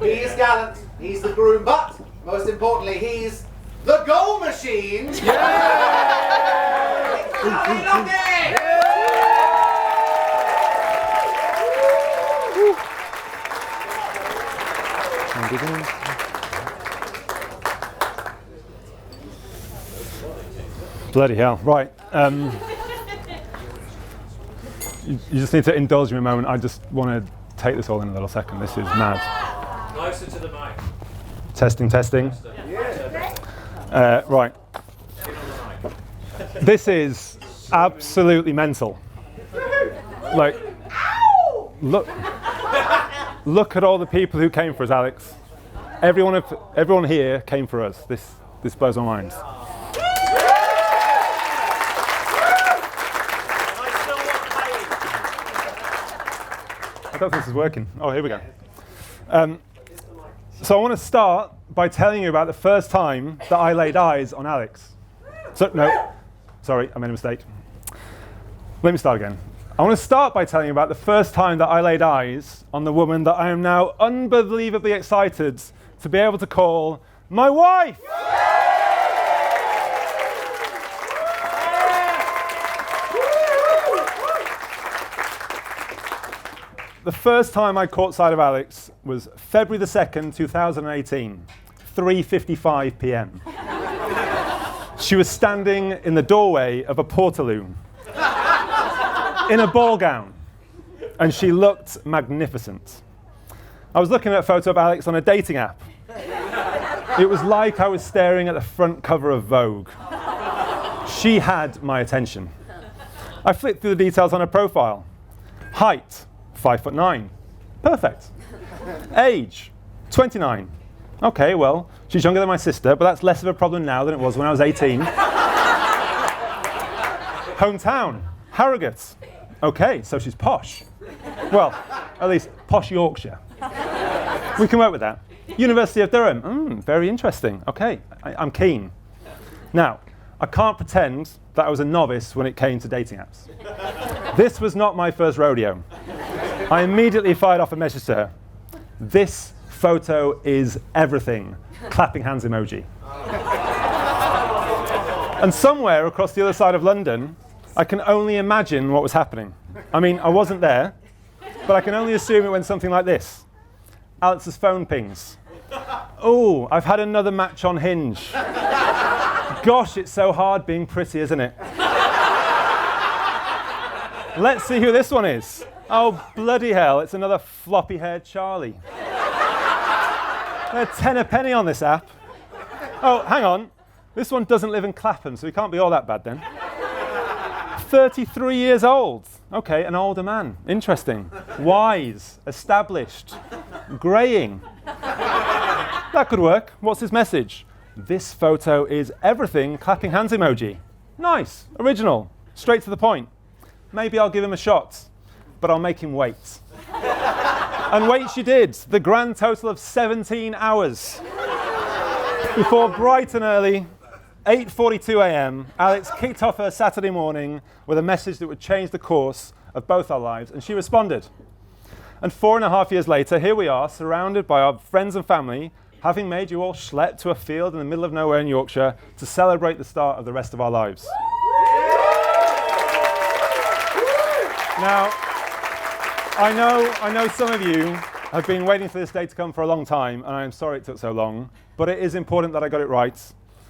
He's gallant, he's the groom, but most importantly, he's the goal machine! Yeah! Lucky, lucky! Bloody hell. Right. You just need to indulge me a moment. I just want to take this all in a little second. This is mad. Closer to the mic. Testing. Right. This is absolutely mental. Like, look at all the people who came for us, Alex. Everyone here came for us. This blows my mind. I don't think this is working. Oh, here we go. So I want to start by telling you about the first time that I laid eyes on Alex. No, sorry, I made a mistake. Let me start again. I want to start by telling you about the first time that I laid eyes on the woman that I am now unbelievably excited to be able to call my wife. The first time I caught sight of Alex was February the 2nd, 2018, 3:55 p.m. She was standing in the doorway of a portaloon in a ball gown, and she looked magnificent. I was looking at a photo of Alex on a dating app. It was like I was staring at the front cover of Vogue. She had my attention. I flipped through the details on her profile. Height, 5'9". Perfect. Age, 29. Okay, well, she's younger than my sister, but that's less of a problem now than it was when I was 18. Hometown, Harrogate. Okay, so she's posh. Well, at least posh Yorkshire. We can work with that. University of Durham. Very interesting. Okay, I'm keen. Now, I can't pretend that I was a novice when it came to dating apps. This was not my first rodeo. I immediately fired off a message to her. This photo is everything. Clapping hands emoji. And somewhere across the other side of London, I can only imagine what was happening. I mean, I wasn't there, but I can only assume it went something like this. Alex's phone pings. Oh, I've had another match on Hinge. Gosh, it's so hard being pretty, isn't it? Let's see who this one is. Oh, bloody hell, it's another floppy-haired Charlie. They're 10 a penny on this app. Oh, hang on. This one doesn't live in Clapham, so he can't be all that bad then. 33 years old. Okay, an older man. Interesting. Wise. Established. Greying. That could work. What's his message? This photo is everything. Clapping hands emoji. Nice. Original. Straight to the point. Maybe I'll give him a shot, but I'll make him wait. And wait she did. The grand total of 17 hours. Before bright and early, 8:42 a.m., Alex kicked off her Saturday morning with a message that would change the course of both our lives, and she responded. And 4.5 years later, here we are, surrounded by our friends and family, having made you all schlep to a field in the middle of nowhere in Yorkshire to celebrate the start of the rest of our lives. Now, I know some of you have been waiting for this day to come for a long time, and I am sorry it took so long, but it is important that I got it right,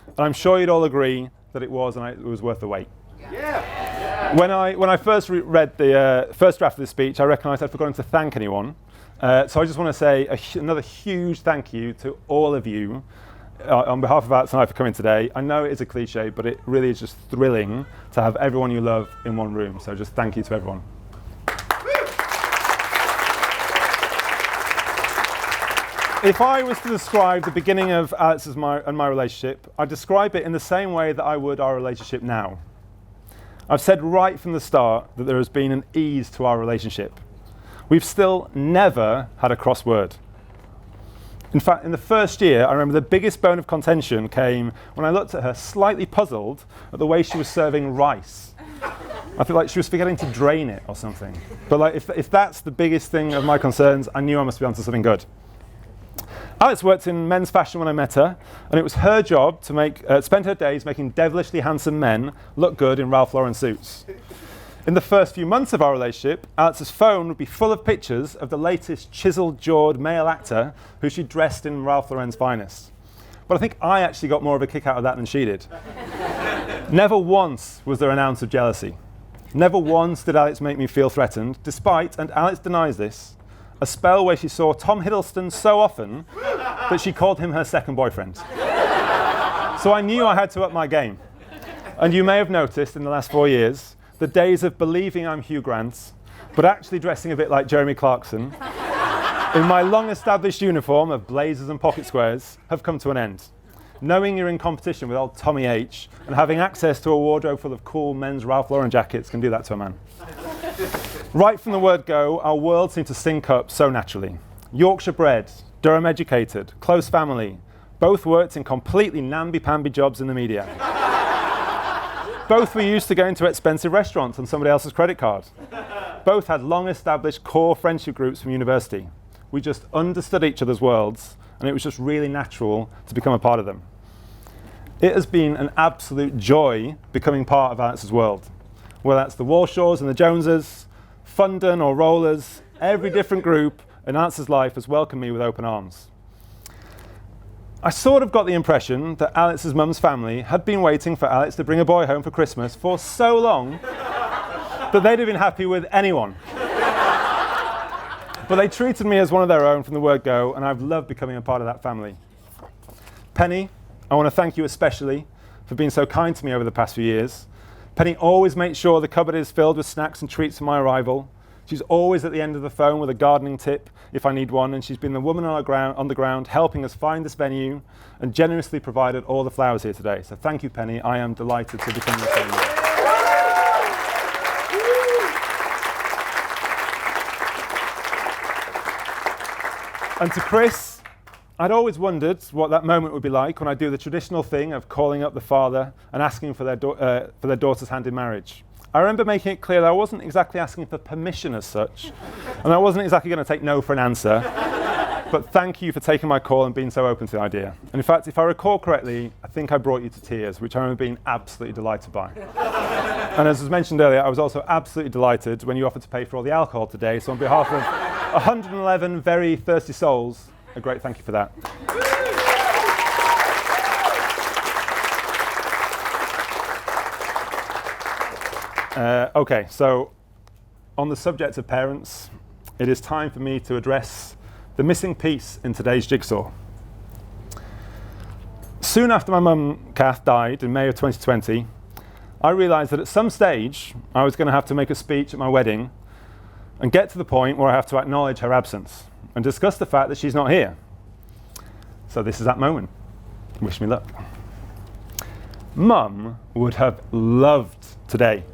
and I'm sure you'd all agree that it was, and it was worth the wait. Yeah. When I first read the first draft of the speech, I recognised I'd forgotten to thank anyone, so I just want to say another huge thank you to all of you on behalf of Alex and I for coming today. I know it is a cliche, but it really is just thrilling to have everyone you love in one room, so just thank you to everyone. If I was to describe the beginning of Alex's and my relationship, I'd describe it in the same way that I would our relationship now. I've said right from the start that there has been an ease to our relationship. We've still never had a cross word. In fact, in the first year, I remember the biggest bone of contention came when I looked at her slightly puzzled at the way she was serving rice. I feel like she was forgetting to drain it or something. But like, if that's the biggest thing of my concerns, I knew I must be onto something good. Alex worked in men's fashion when I met her, and it was her job to spend her days making devilishly handsome men look good in Ralph Lauren suits. In the first few months of our relationship, Alex's phone would be full of pictures of the latest chiseled-jawed male actor who she dressed in Ralph Lauren's finest. But I think I actually got more of a kick out of that than she did. Never once was there an ounce of jealousy. Never once did Alex make me feel threatened, despite, and Alex denies this, a spell where she saw Tom Hiddleston so often that she called him her second boyfriend. So I knew I had to up my game. And you may have noticed in the last 4 years, the days of believing I'm Hugh Grant, but actually dressing a bit like Jeremy Clarkson, in my long-established uniform of blazers and pocket squares, have come to an end. Knowing you're in competition with old Tommy H and having access to a wardrobe full of cool men's Ralph Lauren jackets can do that to a man. Right from the word go, our worlds seem to sync up so naturally. Yorkshire bred, Durham educated, close family, both worked in completely namby-pamby jobs in the media. Both were used to going to expensive restaurants on somebody else's credit card. Both had long-established core friendship groups from university. We just understood each other's worlds, and it was just really natural to become a part of them. It has been an absolute joy becoming part of Alex's world. Whether that's the Walshaws and the Joneses, Fundon or Rollers, every different group in Alex's life has welcomed me with open arms. I sort of got the impression that Alex's mum's family had been waiting for Alex to bring a boy home for Christmas for so long that they'd have been happy with anyone. But they treated me as one of their own from the word go, and I've loved becoming a part of that family. Penny, I want to thank you especially for being so kind to me over the past few years. Penny always makes sure the cupboard is filled with snacks and treats for my arrival. She's always at the end of the phone with a gardening tip if I need one, and she's been the woman on the ground helping us find this venue and generously provided all the flowers here today. So thank you, Penny. I am delighted to become your family. And to Chris, I'd always wondered what that moment would be like when I do the traditional thing of calling up the father and asking for their daughter's hand in marriage. I remember making it clear that I wasn't exactly asking for permission as such, and I wasn't exactly going to take no for an answer, but thank you for taking my call and being so open to the idea. And in fact, if I recall correctly, I think I brought you to tears, which I remember being absolutely delighted by. And as was mentioned earlier, I was also absolutely delighted when you offered to pay for all the alcohol today, so on behalf of 111 very thirsty souls, a great thank you for that. Okay, so on the subject of parents, it is time for me to address the missing piece in today's jigsaw. Soon after my mum, Kath, died in May of 2020, I realised that at some stage I was going to have to make a speech at my wedding and get to the point where I have to acknowledge her absence and discuss the fact that she's not here. So this is that moment. Wish me luck. Mum would have loved today.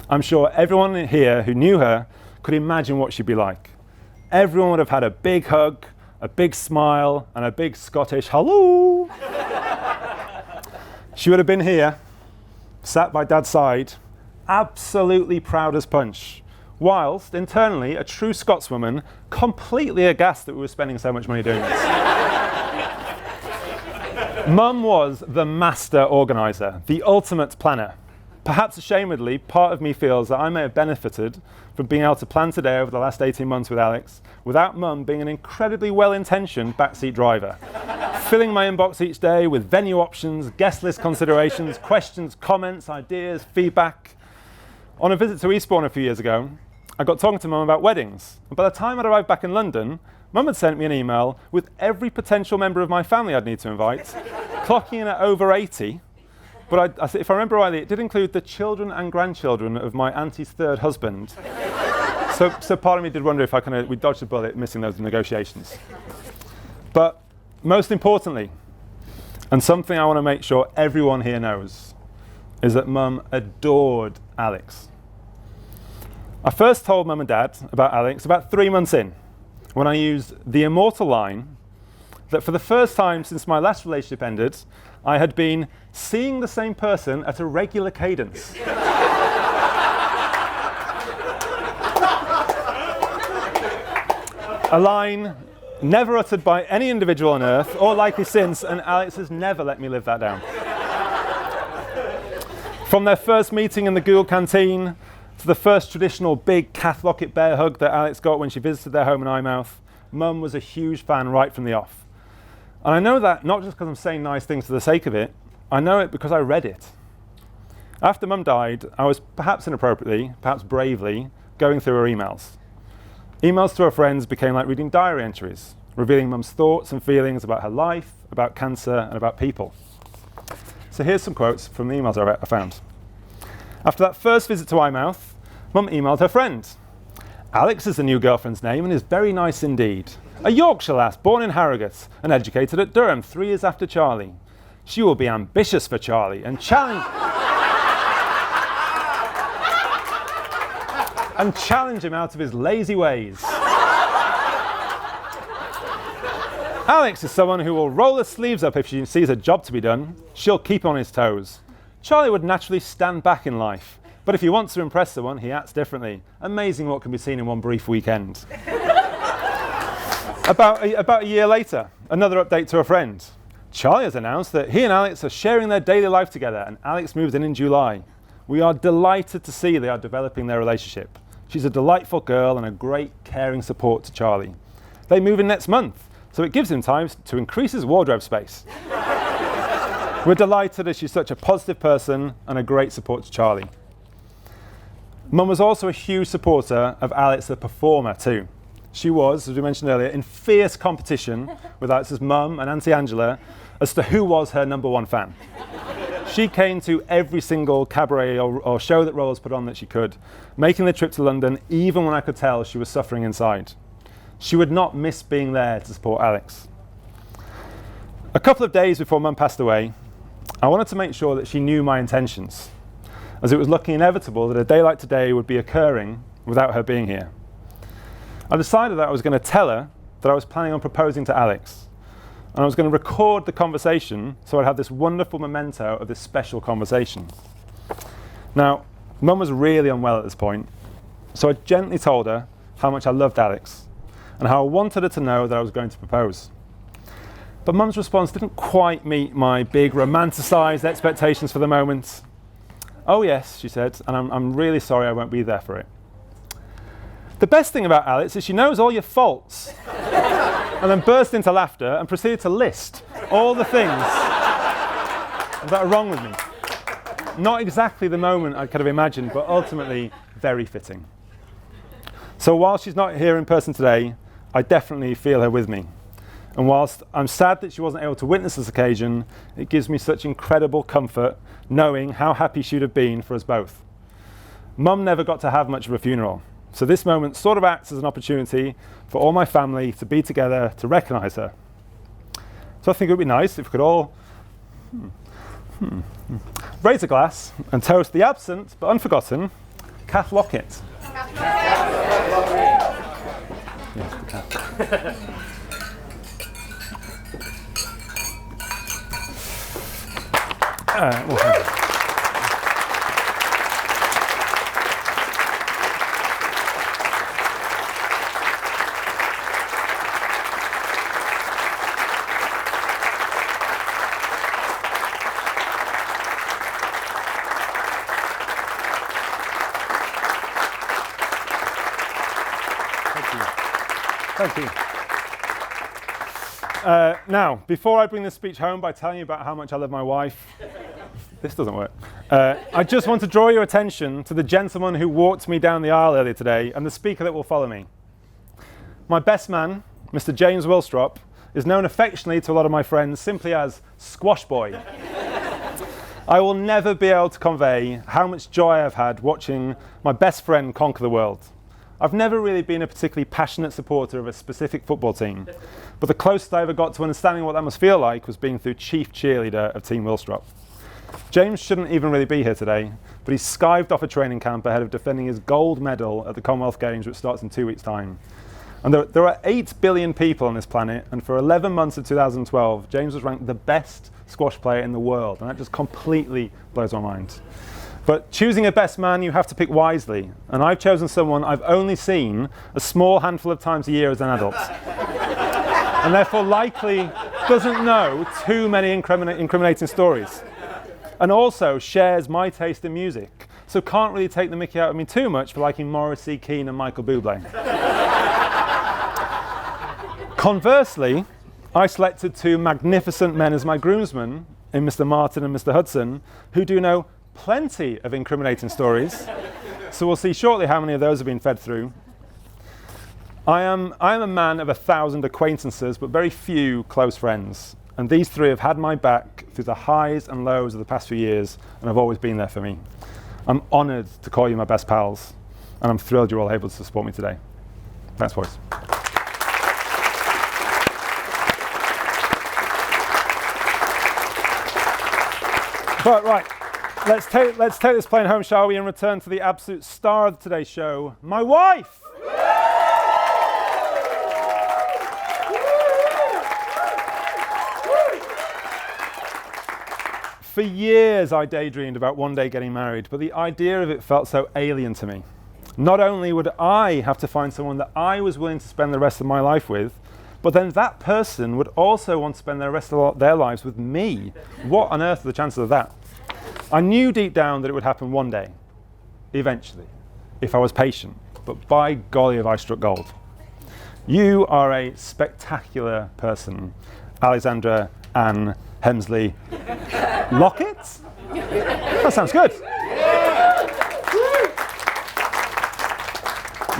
I'm sure everyone here who knew her could imagine what she'd be like. Everyone would have had a big hug, a big smile, and a big Scottish hello. She would have been here, sat by Dad's side, absolutely proud as punch, whilst internally a true Scotswoman, completely aghast that we were spending so much money doing this. Mum was the master organiser, the ultimate planner. Perhaps ashamedly, part of me feels that I may have benefited from being able to plan today over the last 18 months with Alex without Mum being an incredibly well-intentioned backseat driver, filling my inbox each day with venue options, guest list considerations, questions, comments, ideas, feedback. On a visit to Eastbourne a few years ago, I got talking to Mum about weddings, and by the time I'd arrived back in London, Mum had sent me an email with every potential member of my family I'd need to invite, clocking in at over 80. But if I remember rightly, it did include the children and grandchildren of my auntie's third husband. So part of me did wonder if we dodged a bullet missing those negotiations. But most importantly, and something I want to make sure everyone here knows, is that Mum adored Alex. I first told Mum and Dad about Alex about 3 months in, when I used the immortal line that for the first time since my last relationship ended, I had been seeing the same person at a regular cadence. A line Never uttered by any individual on earth, or likely since, and Alex has never let me live that down. From their first meeting in the Google canteen, to the first traditional big Kath Lockett bear hug that Alex got when she visited their home in Eyemouth, Mum was a huge fan right from the off. And I know that not just because I'm saying nice things for the sake of it, I know it because I read it. After Mum died, I was perhaps inappropriately, perhaps bravely, going through her emails. Emails to her friends became like reading diary entries, revealing Mum's thoughts and feelings about her life, about cancer, and about people. So here's some quotes from the emails I found. After that first visit to Eyemouth, Mum emailed her friend. Alex is the new girlfriend's name and is very nice indeed. A Yorkshire lass born in Harrogate and educated at Durham 3 years after Charlie. She will be ambitious for Charlie and challenge him out of his lazy ways. Alex is someone who will roll her sleeves up if she sees a job to be done. She'll keep on his toes. Charlie would naturally stand back in life, but if he wants to impress someone, he acts differently. Amazing what can be seen in one brief weekend. About a year later, another update to a friend. Charlie has announced that he and Alex are sharing their daily life together, and Alex moved in July. We are delighted to see they are developing their relationship. She's a delightful girl and a great caring support to Charlie. They move in next month, so it gives him time to increase his wardrobe space. We're delighted as she's such a positive person and a great support to Charlie. Mum was also a huge supporter of Alex the performer too. She was, as we mentioned earlier, in fierce competition with Alex's mum and Auntie Angela as to who was her number one fan. She came to every single cabaret or show that Rolls put on that she could, making the trip to London even when I could tell she was suffering inside. She would not miss being there to support Alex. A couple of days before Mum passed away, I wanted to make sure that she knew my intentions, as it was looking inevitable that a day like today would be occurring without her being here. I decided that I was going to tell her that I was planning on proposing to Alex, and I was going to record the conversation so I'd have this wonderful memento of this special conversation. Now, Mum was really unwell at this point, so I gently told her how much I loved Alex and how I wanted her to know that I was going to propose. But Mum's response didn't quite meet my big romanticised expectations for the moment. Oh yes, she said, and I'm really sorry I won't be there for it. The best thing about Alex is she knows all your faults. And then burst into laughter and proceeded to list all the things that are wrong with me. Not exactly the moment I could have imagined, but ultimately very fitting. So while she's not here in person today, I definitely feel her with me. And whilst I'm sad that she wasn't able to witness this occasion, it gives me such incredible comfort knowing how happy she'd have been for us both. Mum never got to have much of a funeral, so this moment sort of acts as an opportunity for all my family to be together to recognise her. So I think it would be nice if we could all raise a glass and toast the absent but unforgotten Kath Lockett. Yes, good Kath. Thank you. Now, before I bring this speech home by telling you about how much I love my wife, this doesn't work. I just want to draw your attention to the gentleman who walked me down the aisle earlier today and the speaker that will follow me. My best man, Mr. James Wilstrop, is known affectionately to a lot of my friends simply as Squash Boy. I will never be able to convey how much joy I've had watching my best friend conquer the world. I've never really been a particularly passionate supporter of a specific football team, but the closest I ever got to understanding what that must feel like was being through chief cheerleader of Team Wilstrop. James shouldn't even really be here today, but he's skived off a training camp ahead of defending his gold medal at the Commonwealth Games, which starts in 2 weeks' time. And there are 8 billion people on this planet, and for 11 months of 2012, James was ranked the best squash player in the world, and that just completely blows my mind. But choosing a best man, you have to pick wisely, and I've chosen someone I've only seen a small handful of times a year as an adult. and therefore likely doesn't know too many incriminating stories. And also shares my taste in music, so can't really take the mickey out of me too much for liking Morrissey, Keane and Michael Bublé. Conversely, I selected two magnificent men as my groomsmen in Mr. Martin and Mr. Hudson, who do know plenty of incriminating stories. So we'll see shortly how many of those have been fed through. I am a man of 1,000 acquaintances, but very few close friends. And these three have had my back through the highs and lows of the past few years, and have always been there for me. I'm honoured to call you my best pals, and I'm thrilled you're all able to support me today. Thanks, boys. But right, let's take this plane home, shall we, and return to the absolute star of today's show, my wife. For years I daydreamed about one day getting married, but the idea of it felt so alien to me. Not only would I have to find someone that I was willing to spend the rest of my life with, but then that person would also want to spend the rest of their lives with me. What on earth are the chances of that? I knew deep down that it would happen one day, eventually, if I was patient, but by golly have I struck gold. You are a spectacular person, Alexandra Ann Hemsley Lockett? That sounds good.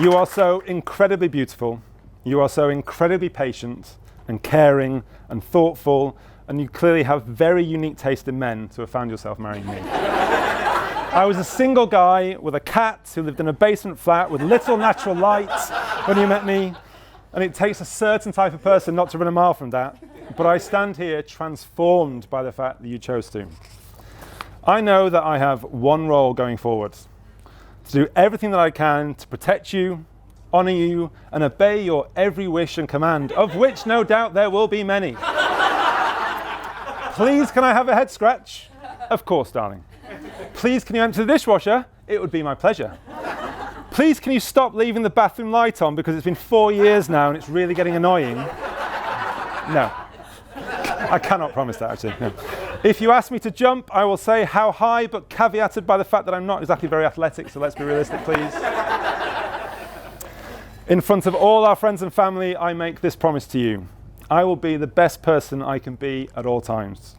You are so incredibly beautiful. You are so incredibly patient and caring and thoughtful, and you clearly have very unique taste in men to have found yourself marrying me. I was a single guy with a cat who lived in a basement flat with little natural light when you met me, and it takes a certain type of person not to run a mile from that, but I stand here transformed by the fact that you chose to. I know that I have one role going forward: to do everything that I can to protect you, honour you, and obey your every wish and command, of which no doubt there will be many. Please, can I have a head scratch? Of course, darling. Please, can you empty the dishwasher? It would be my pleasure. Please, can you stop leaving the bathroom light on because it's been 4 years now and it's really getting annoying? No. I cannot promise that, actually. No. If you ask me to jump, I will say how high, but caveated by the fact that I'm not exactly very athletic, so let's be realistic, please. In front of all our friends and family, I make this promise to you. I will be the best person I can be at all times.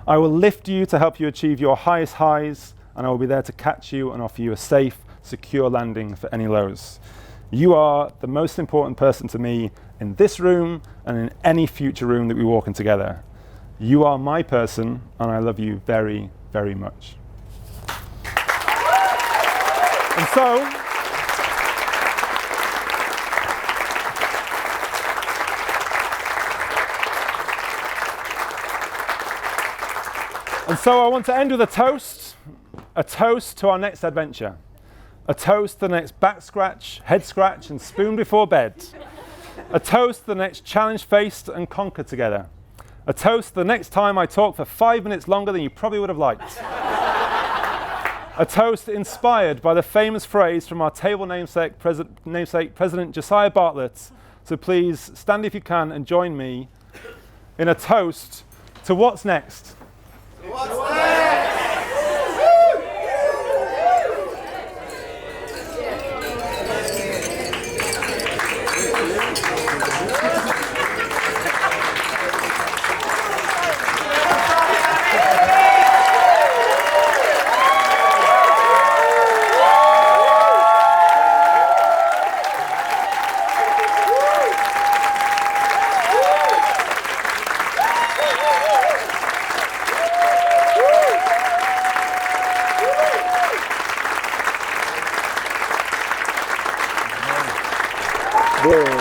I will lift you to help you achieve your highest highs, and I will be there to catch you and offer you a safe, secure landing for any lows. You are the most important person to me in this room and in any future room that we walk in together. You are my person, and I love you very, very much. And so I want to end with a toast to our next adventure. A toast to the next back scratch, head scratch, and spoon before bed. A toast to the next challenge faced and conquered together. A toast to the next time I talk for 5 minutes longer than you probably would have liked. A toast inspired by the famous phrase from our table namesake, President Josiah Bartlett. So please stand if you can and join me in a toast to what's next. What's next? Good.